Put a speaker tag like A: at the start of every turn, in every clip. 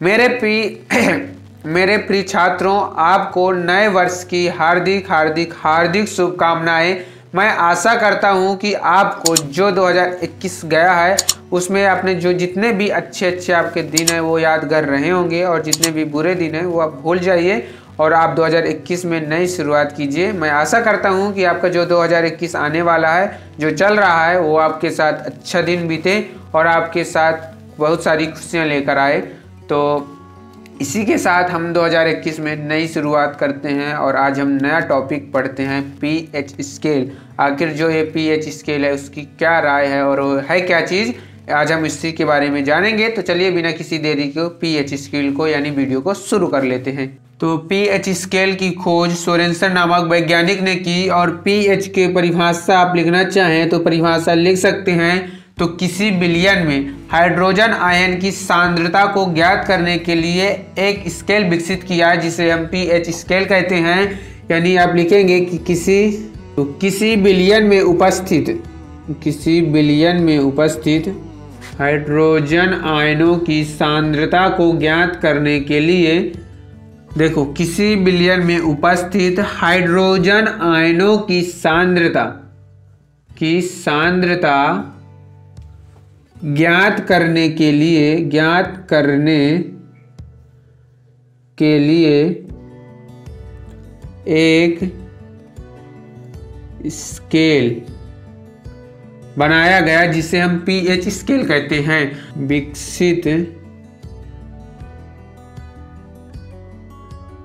A: मेरे मेरे प्रिय छात्रों, आपको नए वर्ष की हार्दिक हार्दिक हार्दिक शुभकामनाएं। मैं आशा करता हूं कि आपको जो 2021 गया है उसमें आपने जो जितने भी अच्छे अच्छे आपके दिन हैं वो यादगार रहे होंगे, और जितने भी बुरे दिन हैं वो आप भूल जाइए और आप 2021 में नई शुरुआत कीजिए। मैं आशा करता हूं कि आपका जो 2021 आने वाला है, जो चल रहा है, वो आपके साथ अच्छा दिन बीते और आपके साथ बहुत सारी खुशियां लेकर आए। तो इसी के साथ हम 2021 में नई शुरुआत करते हैं और आज हम नया टॉपिक पढ़ते हैं, पीएच स्केल। आखिर जो ये पीएच स्केल है उसकी क्या राय है और वो है क्या चीज़, आज हम इसी के बारे में जानेंगे। तो चलिए बिना किसी देरी को पीएच स्केल को यानी वीडियो को शुरू कर लेते हैं। तो पीएच स्केल की खोज सोरेनसन नामक वैज्ञानिक ने की, और पीएच के परिभाषा आप लिखना चाहें तो परिभाषा लिख सकते हैं। तो किसी बिलियन में हाइड्रोजन आयन की सांद्रता को ज्ञात करने के लिए एक स्केल विकसित किया है जिसे हम पीएच स्केल कहते हैं। यानी आप लिखेंगे कि किसी बिलियन में उपस्थित हाइड्रोजन आयनों की सांद्रता को ज्ञात करने के लिए, देखो, किसी बिलियन में उपस्थित हाइड्रोजन आयनों की सांद्रता ज्ञात करने के लिए एक स्केल बनाया गया जिसे हम पीएच स्केल कहते हैं। विकसित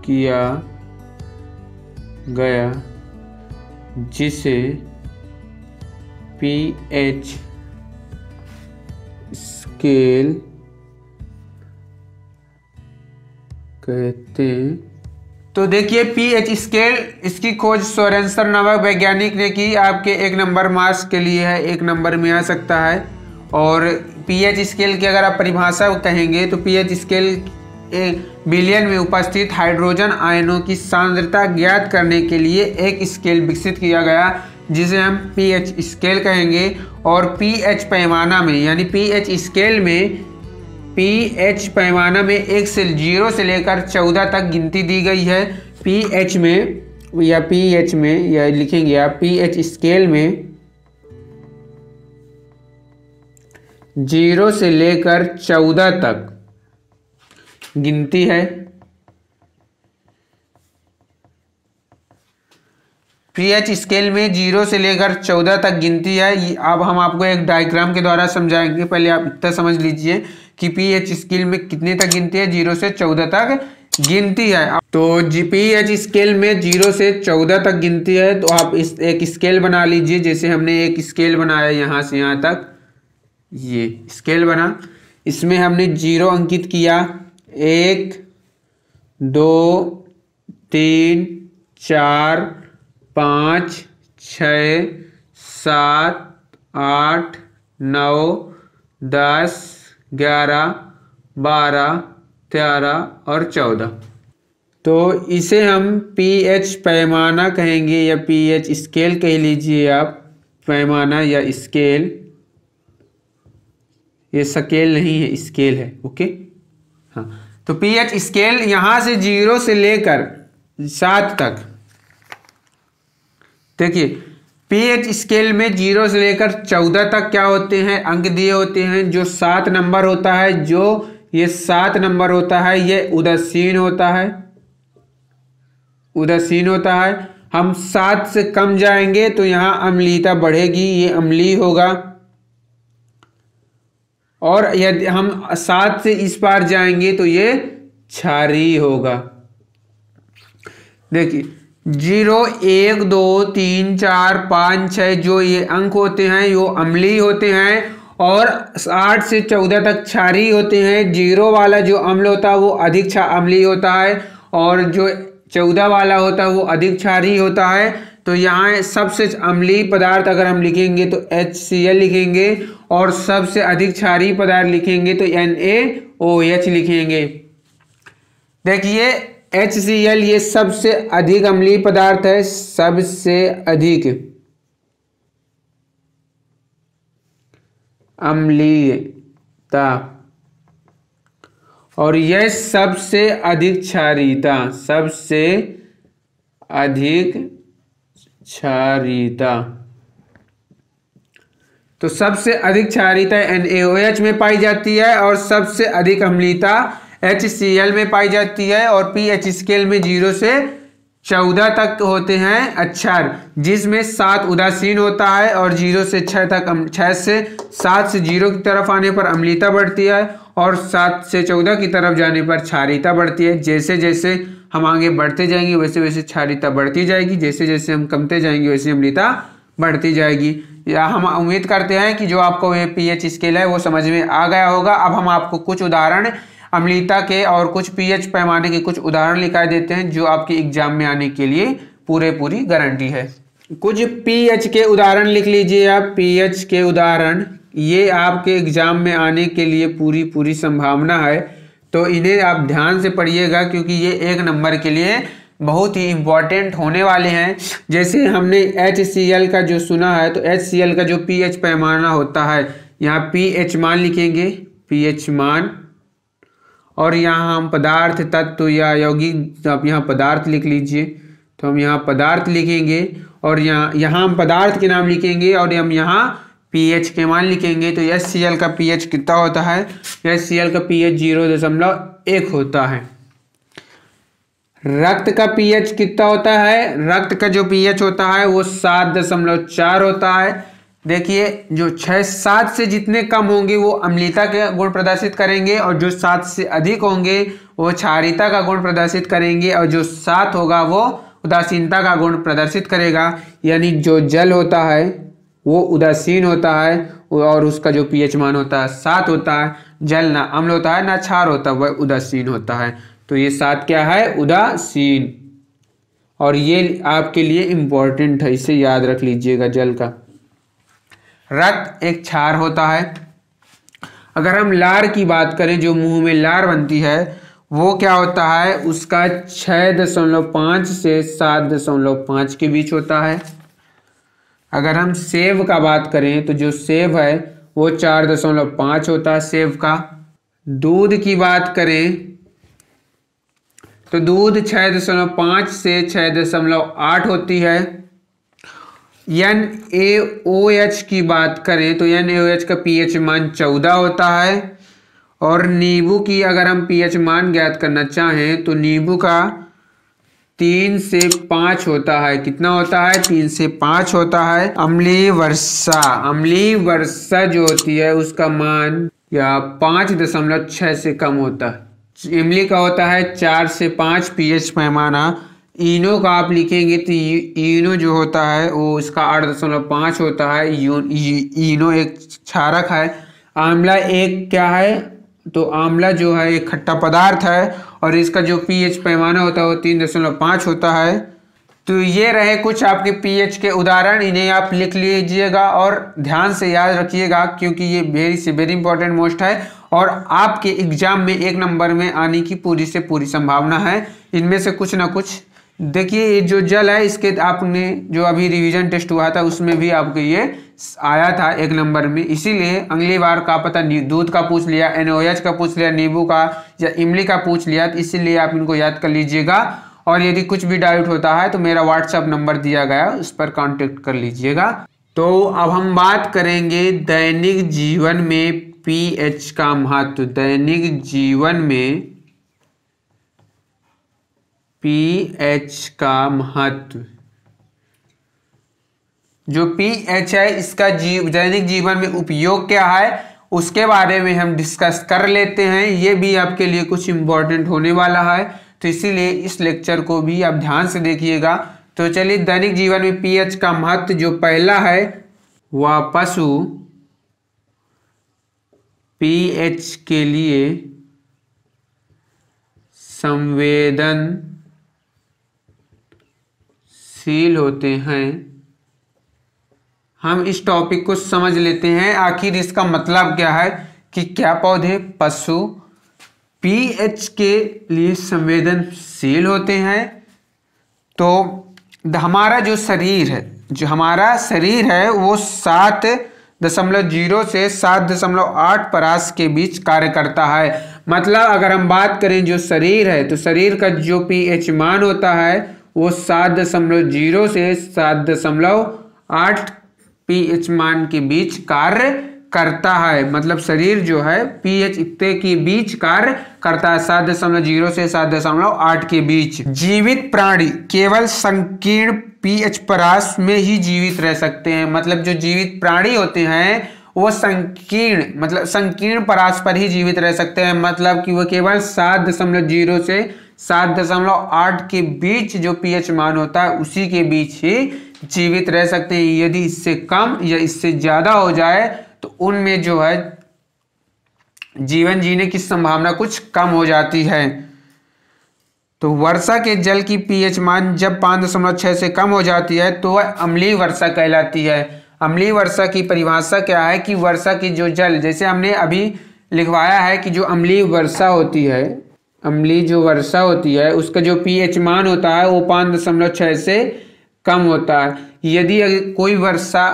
A: किया गया जिसे पीएच स्केल कहते हैं। तो देखिए, पीएच स्केल, इसकी खोज सोरेनसन नामक वैज्ञानिक ने की। आपके 1 नंबर मार्क्स के लिए है, 1 नंबर में आ सकता है। और पीएच स्केल की अगर आप परिभाषा कहेंगे तो पीएच स्केल बिलियन में उपस्थित हाइड्रोजन आयनों की सांद्रता ज्ञात करने के लिए एक स्केल विकसित किया गया जिसे हम पीएच स्केल कहेंगे। और पीएच पैमाना में, यानी पीएच स्केल में पीएच पैमाना में 1 से 0 से लेकर 14 तक गिनती दी गई है। पीएच में या लिखेंगे आप पीएच स्केल में 0 से लेकर 14 तक गिनती है। पीएच स्केल में 0 से लेकर 14 तक गिनती है। अब हम आपको एक डायग्राम के द्वारा समझाएंगे। पहले आप इतना समझ लीजिए कि पीएच स्केल में कितने तक गिनती है, 0 से 14 तक गिनती है। तो पीएच स्केल में 0 से 14 तक गिनती है। तो आप इस एक स्केल बना लीजिए, जैसे हमने एक स्केल बनाया यहाँ से यहाँ तक, ये स्केल बना। इसमें हमने 0 अंकित किया, 1 2 3 4 5 6 7 8 9 10 11 12 13 और 14। तो इसे हम पीएच पैमाना कहेंगे या पीएच स्केल कह लीजिए आप। पैमाना या स्केल, ये स्केल नहीं है, स्केल है। ओके, हाँ। तो पीएच स्केल यहाँ से 0 से लेकर 7 तक, देखिए पीएच स्केल में 0 से लेकर 14 तक क्या होते हैं, अंक दिए होते हैं। जो 7 नंबर होता है, जो ये 7 नंबर होता है, ये उदासीन होता है। हम 7 से कम जाएंगे तो यहाँ अम्लीयता बढ़ेगी, ये अम्लीय होगा। और यदि हम 7 से इस पार जाएंगे तो ये क्षारीय होगा। देखिए 0 1 2 3 4 5 6 जो ये अंक होते हैं वो अम्लीय होते हैं, और 8 से 14 तक क्षारीय होते हैं। 0 वाला जो अम्ल होता है वो अधिक अम्लीय होता है, और जो 14 वाला होता है वो अधिक क्षारीय होता है। तो यहाँ सबसे अम्लीय पदार्थ अगर हम लिखेंगे तो HCl लिखेंगे, और सबसे अधिक क्षारीय पदार्थ लिखेंगे तो NaOH लिखेंगे। देखिए HCl ये सबसे अधिक अम्लीय पदार्थ है, सबसे अधिक अम्लीयता। और यह सबसे अधिक क्षारीयता, सबसे अधिक क्षारीयता, तो सबसे अधिक क्षारीयता NaOH में पाई जाती है और सबसे अधिक अम्लीयता HCl में पाई जाती है। और pH स्केल में 0 से 14 तक होते हैं अक्षार, जिसमें 7 उदासीन होता है और 0 से 6 तक 6 से 7 से 0 की तरफ आने पर अम्लीयता बढ़ती है और 7 से 14 की तरफ जाने पर क्षारीयता बढ़ती है। जैसे जैसे हम आगे बढ़ते जाएंगे वैसे वैसे क्षारीयता बढ़ती जाएगी, जैसे जैसे हम कमते जाएंगे वैसे अम्लीयता बढ़ती जाएगी। या हम उम्मीद करते हैं कि जो आपको ये pH स्केल है वो समझ में आ गया होगा। अब हम आपको कुछ उदाहरण अम्लीयता के और कुछ pH पैमाने के कुछ उदाहरण लिखा देते हैं जो आपके एग्जाम में आने के लिए पूरी गारंटी है। कुछ pH के उदाहरण लिख लीजिए आप। pH के उदाहरण ये आपके एग्जाम में आने के लिए पूरी संभावना है, तो इन्हें आप ध्यान से पढ़िएगा क्योंकि ये 1 नंबर के लिए बहुत ही इम्पोर्टेंट होने वाले हैं। जैसे हमने HCl का जो सुना है, तो HCl का जो pH पैमाना होता है, यहाँ pH मान लिखेंगे, pH मान, और यहाँ हम पदार्थ तत्व या यौगिक, आप यहाँ पदार्थ लिख लीजिए, तो हम यहाँ पदार्थ लिखेंगे और यहाँ हम पदार्थ के नाम लिखेंगे और हम यहाँ pH के मान लिखेंगे। तो HCl का pH कितना होता है? HCl का pH 0.1 होता है। रक्त का pH कितना होता है? रक्त का जो pH होता है वो 7.4 होता है। देखिए, जो 6-7 से जितने कम होंगे वो अम्लीयता के गुण प्रदर्शित करेंगे और जो 7 से अधिक होंगे वो क्षारीयता का गुण प्रदर्शित करेंगे और जो 7 होगा वो उदासीनता का गुण प्रदर्शित करेगा। यानी जो जल होता है वो उदासीन होता है और उसका जो pH मान होता है 7 होता है। जल ना अम्ल होता है ना क्षार होता है, वह उदासीन होता है। तो ये 7 क्या है? उदासीन। और ये आपके लिए इम्पोर्टेंट है, इसे याद रख लीजिएगा। जल का रक्त एक क्षार होता है। अगर हम लार की बात करें, जो मुंह में लार बनती है वो क्या होता है? उसका 6.5 से 7.5 के बीच होता है। अगर हम सेव का बात करें तो जो सेव है वो 4.5 होता है सेव का। दूध की बात करें तो दूध 6.5 से 6.8 होती है। NaOH की बात करें तो NaOH का pH मान 14 होता है। और नींबू की अगर हम pH मान ज्ञात करना चाहें तो नींबू का 3 से 5 होता है। कितना होता है? 3 से 5 होता है। अम्लीय वर्षा जो होती है उसका मान या 5.6 से कम होता है। इमली का होता है 4 से 5 pH पैमाना। इनो का आप लिखेंगे तो इनो जो होता है वो इसका 8.5 होता है। इनो एक क्षारक है। आंवला एक क्या है? तो आंवला जो है एक खट्टा पदार्थ है और इसका जो pH पैमाना होता है वो 3.5 होता है। तो ये रहे कुछ आपके pH के उदाहरण, इन्हें आप लिख लीजिएगा और ध्यान से याद रखिएगा क्योंकि ये वेरी इंपॉर्टेंट मोस्ट है और आपके एग्जाम में 1 नंबर में आने की पूरी से पूरी संभावना है। इनमें से कुछ ना कुछ देखिए, ये जो जल है इसके आपने जो अभी रिवीजन टेस्ट हुआ था उसमें भी आपको ये आया था 1 नंबर में। इसीलिए अगली बार का पता दूध का पूछ लिया, NaOH का पूछ लिया, नींबू का या इमली का पूछ लिया, तो इसीलिए आप इनको याद कर लीजिएगा। और यदि कुछ भी डाउट होता है तो मेरा व्हाट्सएप नंबर दिया गया है, उस पर कांटेक्ट कर लीजिएगा। तो अब हम बात करेंगे दैनिक जीवन में pH का महत्व। दैनिक जीवन में pH का महत्व, जो pH है इसका दैनिक जीवन में उपयोग क्या है उसके बारे में हम डिस्कस कर लेते हैं। ये भी आपके लिए कुछ इम्पोर्टेंट होने वाला है, तो इसीलिए इस लेक्चर को भी आप ध्यान से देखिएगा। तो चलिए, दैनिक जीवन में pH का महत्व जो पहला है वह पशु pH के लिए संवेदनशील होते हैं। हम इस टॉपिक को समझ लेते हैं, आखिर इसका मतलब क्या है कि क्या पौधे पशु pH के लिए संवेदनशील होते हैं। तो हमारा जो शरीर है वो 7.0 से 7.8 परास के बीच कार्य करता है। मतलब अगर हम बात करें जो शरीर है, तो शरीर का जो पीएच मान होता है वो 7.0 से 7.8 पीएच मान के बीच कार्य करता है। मतलब शरीर जो है पीएच इतने के बीच कार्य करता है, 7.0 से 7.8 के बीच। जीवित प्राणी केवल संकीर्ण पीएच परास में ही जीवित रह सकते हैं। मतलब जो जीवित प्राणी होते हैं वो संकीर्ण परास पर ही जीवित रह सकते हैं। मतलब कि वो केवल 7.0 से 7.8 के बीच जो पीएच मान होता है उसी के बीच ही जीवित रह सकते हैं। यदि इससे कम या इससे ज्यादा हो जाए तो उनमें जो है जीवन जीने की संभावना कुछ कम हो जाती है। तो वर्षा के जल की पीएच मान जब 5.6 से कम हो जाती है तो वह अम्लीय वर्षा कहलाती है। अम्लीय वर्षा की परिभाषा क्या है कि वर्षा की जो जल, जैसे हमने अभी लिखवाया है कि जो अम्लीय वर्षा होती है, अम्लीय जो वर्षा होती है उसका जो पीएच मान होता है वो 5.6 से कम होता है। यदि कोई वर्षा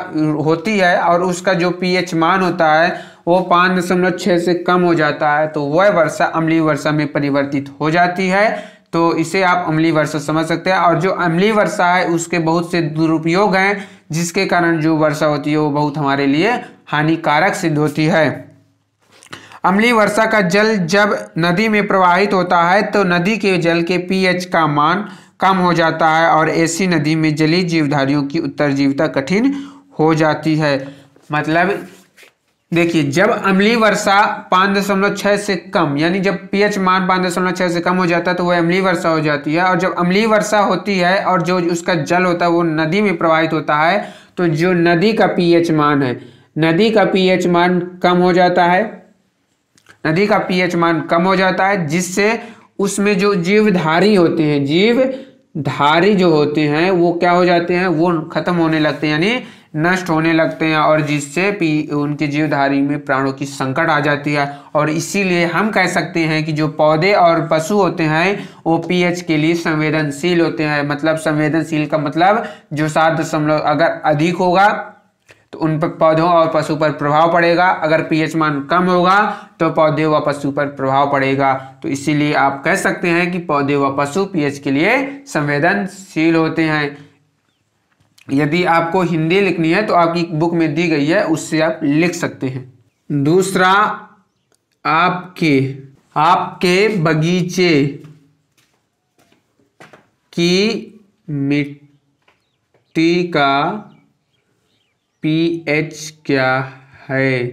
A: होती है और उसका जो पीएच मान होता है वो 5.6 से कम हो जाता है तो वह वर्षा अम्लीय वर्षा में परिवर्तित हो जाती है। तो इसे आप अम्लीय वर्षा समझ सकते हैं। और जो अम्लीय वर्षा है उसके बहुत से दुरुपयोग हैं, जिसके कारण जो वर्षा होती है वो बहुत हमारे लिए हानिकारक सिद्ध होती है। अम्लीय वर्षा का जल जब नदी में प्रवाहित होता है तो नदी के जल के पीएच का मान कम हो जाता है और ऐसी नदी में जलीय जीवधारियों की उत्तरजीविता कठिन हो जाती है। मतलब देखिए, जब अम्लीय वर्षा 5.6 से कम, यानी जब पीएच मान 5.6 से कम हो जाता है तो वह अम्लीय वर्षा हो जाती है। और जब अम्लीय वर्षा होती है और जो उसका जल होता है वो नदी में प्रवाहित होता है तो जो नदी का पीएच मान है, नदी का पीएच मान कम हो जाता है, नदी का पीएच मान कम हो जाता है, जिससे उसमें जो जीवधारी होते हैं, जीवधारी जो होते हैं वो क्या हो जाते हैं, वो खत्म होने लगते हैं, यानी नष्ट होने लगते हैं। और जिससे उनके जीवधारी में प्राणों की संकट आ जाती है। और इसीलिए हम कह सकते हैं कि जो पौधे और पशु होते हैं वो पीएच के लिए संवेदनशील होते हैं। मतलब संवेदनशील का मतलब जो 7 अगर अधिक होगा तो उन पर पौधों और पशु पर प्रभाव पड़ेगा, अगर पीएच मान कम होगा तो पौधे व पशु पर प्रभाव पड़ेगा। तो इसीलिए आप कह सकते हैं कि पौधे व पशु पीएच के लिए संवेदनशील होते हैं। यदि आपको हिंदी लिखनी है तो आपकी बुक में दी गई है, उससे आप लिख सकते हैं। दूसरा, आपके बगीचे की मिट्टी का पीएच क्या है?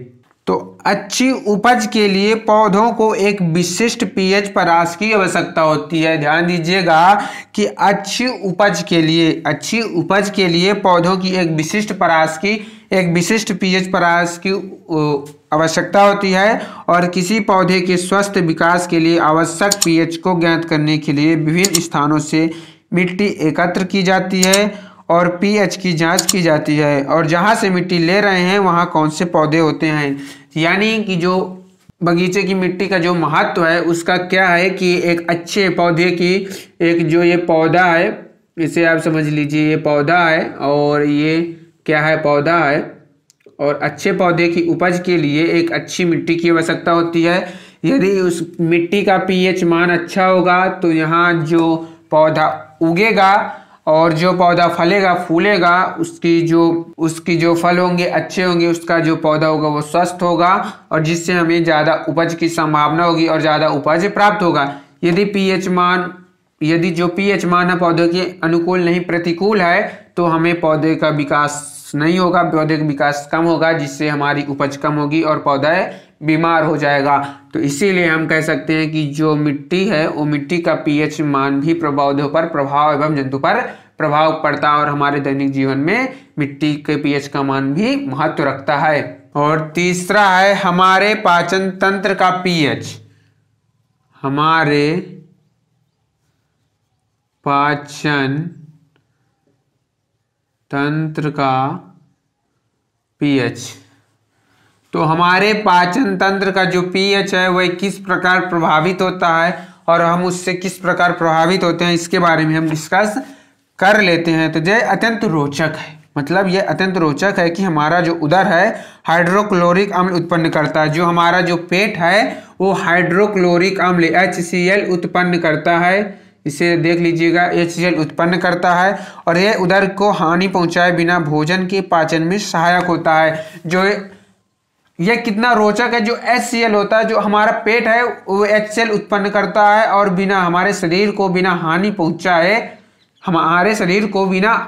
A: तो अच्छी उपज के लिए पौधों को एक विशिष्ट पीएच परास की आवश्यकता होती है। ध्यान दीजिएगा कि अच्छी उपज के लिए पौधों की एक विशिष्ट पीएच परास की आवश्यकता होती है। और किसी पौधे के स्वस्थ विकास के लिए आवश्यक पीएच को ज्ञात करने के लिए विभिन्न स्थानों से मिट्टी एकत्र की जाती है और पीएच की जांच की जाती है। और जहां से मिट्टी ले रहे हैं वहां कौन से पौधे होते हैं। यानी कि जो बगीचे की मिट्टी का जो महत्व है उसका क्या है कि एक अच्छे पौधे की, एक जो ये पौधा है, इसे आप समझ लीजिए ये पौधा है और ये क्या है, पौधा है। और अच्छे पौधे की उपज के लिए एक अच्छी मिट्टी की आवश्यकता होती है। यदि उस मिट्टी का पीएच मान अच्छा होगा तो यहाँ जो पौधा उगेगा और जो पौधा फलेगा फूलेगा उसकी जो फल होंगे अच्छे होंगे, उसका जो पौधा होगा वो स्वस्थ होगा और जिससे हमें ज़्यादा उपज की संभावना होगी और ज़्यादा उपज प्राप्त होगा। यदि जो पीएच मान है पौधे के अनुकूल नहीं, प्रतिकूल है, तो हमें पौधे का विकास नहीं होगा, पौधे का विकास कम होगा, जिससे हमारी उपज कम होगी और पौधा बीमार हो जाएगा। तो इसीलिए हम कह सकते हैं कि जो मिट्टी है वो मिट्टी का पीएच मान भी पौधों पर प्रभाव एवं जंतु पर प्रभाव पड़ता है और हमारे दैनिक जीवन में मिट्टी के पीएच का मान भी महत्व रखता है। और तीसरा है हमारे पाचन तंत्र का पीएच। हमारे पाचन तंत्र का पीएच। तो हमारे पाचन तंत्र का जो पीएच है वह किस प्रकार प्रभावित होता है और हम उससे किस प्रकार प्रभावित होते हैं, इसके बारे में हम डिस्कस कर लेते हैं। तो यह अत्यंत रोचक है। मतलब ये अत्यंत रोचक है कि हमारा जो उदर है हाइड्रोक्लोरिक अम्ल उत्पन्न करता है, जो हमारा जो पेट है वो हाइड्रोक्लोरिक अम्ल HCl उत्पन्न करता है। इसे देख लीजिएगा, HCl उत्पन्न करता है और यह उदर को हानि पहुंचाए बिना भोजन के पाचन में सहायक होता है। जो यह कितना रोचक है, जो HCl होता है, जो हमारा पेट है वो HCl उत्पन्न करता है और बिना हमारे शरीर को बिना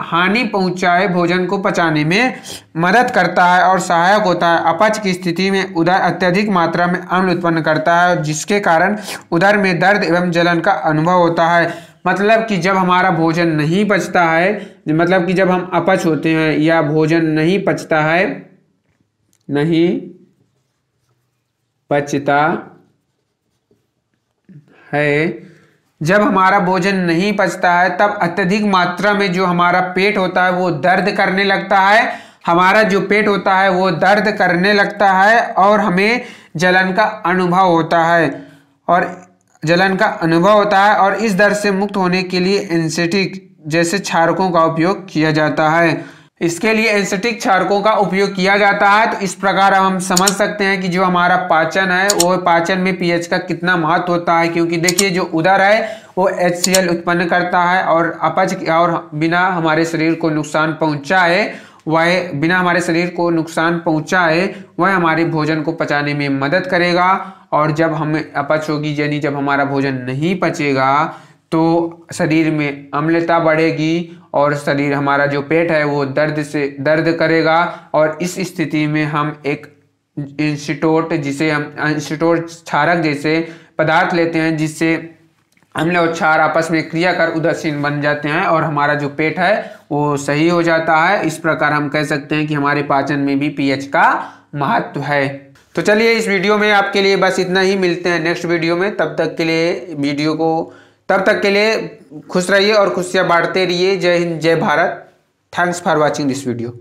A: हानि पहुंचाए भोजन को पचाने में मदद करता है और सहायक होता है। अपच की स्थिति में उदर अत्यधिक मात्रा में अम्ल उत्पन्न करता है, जिसके कारण उदर में दर्द एवं जलन का अनुभव होता है। मतलब कि जब हमारा भोजन नहीं पचता है, मतलब कि जब हम अपच होते हैं या भोजन नहीं पचता है, जब हमारा भोजन नहीं पचता है तब अत्यधिक मात्रा में जो हमारा पेट होता है वो दर्द करने लगता है। हमारा जो पेट होता है वो दर्द करने लगता है और हमें जलन का अनुभव होता है और इस दर्द से मुक्त होने के लिए एनेस्थेटिक जैसे क्षारकों का उपयोग किया जाता है। इसके लिए एनेस्थेटिक क्षारकों का उपयोग किया जाता है। तो इस प्रकार हम समझ सकते हैं कि जो हमारा पाचन है वो पाचन में पीएच का कितना महत्व होता है, क्योंकि देखिए जो उदर है वो HCl उत्पन्न करता है और अपच और बिना हमारे शरीर को नुकसान पहुंचाए वह हमारे भोजन को पचाने में मदद करेगा। और जब हमें अपच होगी यानी जब हमारा भोजन नहीं पचेगा तो शरीर में अम्लता बढ़ेगी और शरीर हमारा जो पेट है वो दर्द करेगा और इस स्थिति में हम एक इंस्टीटोट क्षारक जैसे पदार्थ लेते हैं, जिससे अम्ल और क्षार आपस में क्रिया कर उदासीन बन जाते हैं और हमारा जो पेट है वो सही हो जाता है। इस प्रकार हम कह सकते हैं कि हमारे पाचन में भी पीएच का महत्व है। तो चलिए इस वीडियो में आपके लिए बस इतना ही, मिलते हैं नेक्स्ट वीडियो में। तब तक के लिए खुश रहिए और खुशियां बांटते रहिए। जय हिंद, जय Bharat. Thanks for watching this video.